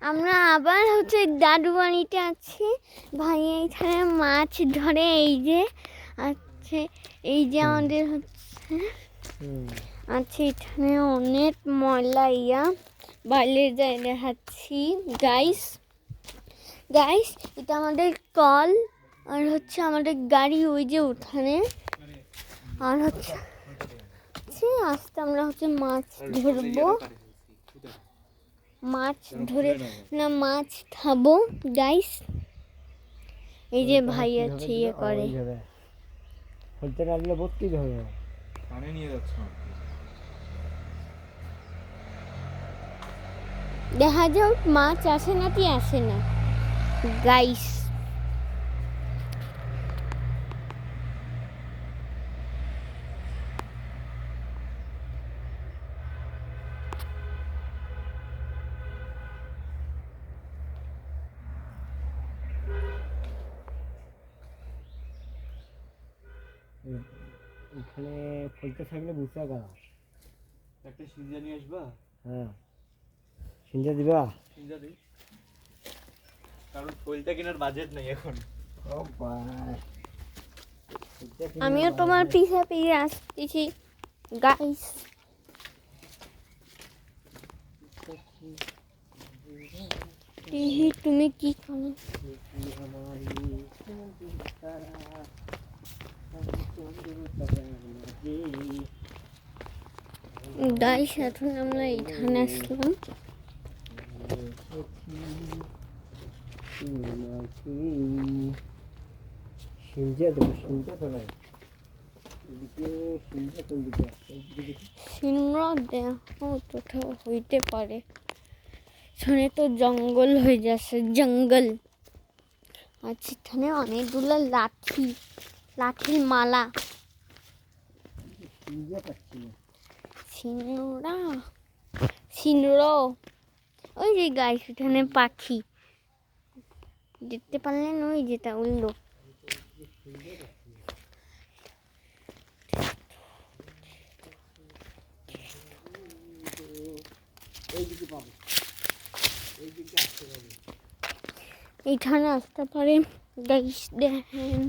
আমরা আবার হচ্ছে দাদু বাড়িতে আছি। ভাই এইখানে মাছ ধরে, এই যে আছে, এই যে আমাদের হচ্ছে আছে এখানে অনেক ময়লা বাইরের জায়গায় দেখাচ্ছি। গাইস এটা আমাদের কল, আর হচ্ছে আমাদের গাড়ি ওই যে উঠানে, আর হচ্ছে আজকে আমরা হচ্ছে মাছ ধরবো, মাছ ধরে না মাছ খাবো গাইস। এই যে ভাই আছে ইয়ে করে, বলতে লাগলে ভর্তি ধরবে, কানে নিয়ে যাচ্ছে। দেখা যাক মাছ আসে নাকি আসে না গাইস। এখানে ফলতে থাকলে বুঝতে পারা। একটা সিঞ্জা নিয়ে আসবা? হ্যাঁ, সিঞ্জা দিবা? সিঞ্জা দিই, কারণ ফলটা কেনার বাজেট নেই এখন। ও ভাই, আমিও তোমার পিছে পিছে আসতেছি গাইস। তুমি কি করো গাইস? এখন আমরা এখানে আসলাম। সিঞ্জা দেবো, সিঞ্জা তো নাই এদিকে, সিঞ্জা কোন দিকে? সিংড়া দেখো কোথাও হইতে পারে, এখানে তো জঙ্গল হয়ে যাচ্ছে, জঙ্গল। আর এখানে অনেকগুলো লাঠির মালা। সিঞ্জা পাচ্ছি না। সিংড়া ওই যে গাইস, এখানে পাখি দেখতে পারলেন, ওই যেটা উল্লো। এইখানে আসতে পারে গাইস, দেখেন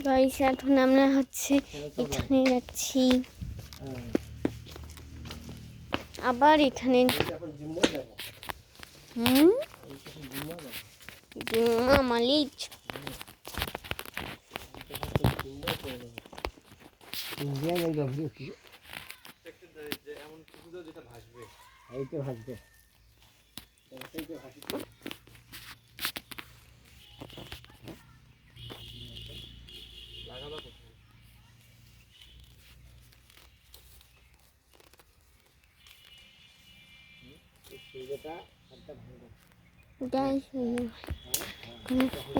গাইস। এখন আমরা হচ্ছে এখানে যাচ্ছি, আবার এখানে মালিক এমন কিছু তো যেটা ভাসবে, এইটা ভাসবে, লাগাবা কোথায়?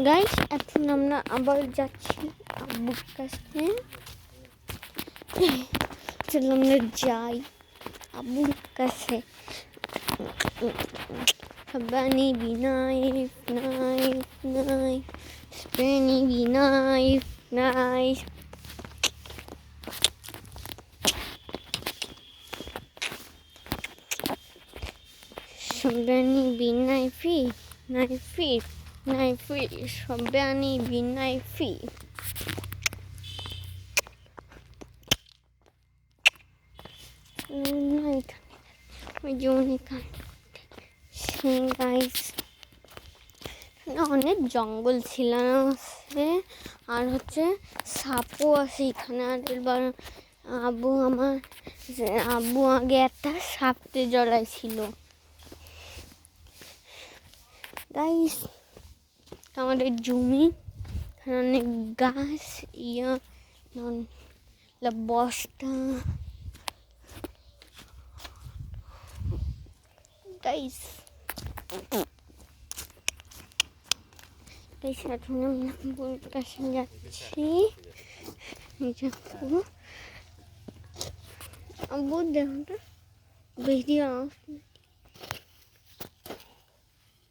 গাইস এখন আমরা আবার যাচ্ছি আব্বুর কাছে। চলো আমরা যাই আব্বুর কাছে। Habani be knife, knife, knife. Spinny be knife, knife. Shabani be knifey, knifey, knifey. Shabani be knifey. Guys অনেক জঙ্গল ছিল আছে, আর হচ্ছে সাপও আছে এখানে। আর এবার আব্বু আগে একটা সাপতে জড়াইছিল গাইস। আমাদের জমি, অনেক গাছ, বস্তা গাইস। এখন আমরা আব্বুর কাছে যাচ্ছি। আব্বু দেখো ভিডিও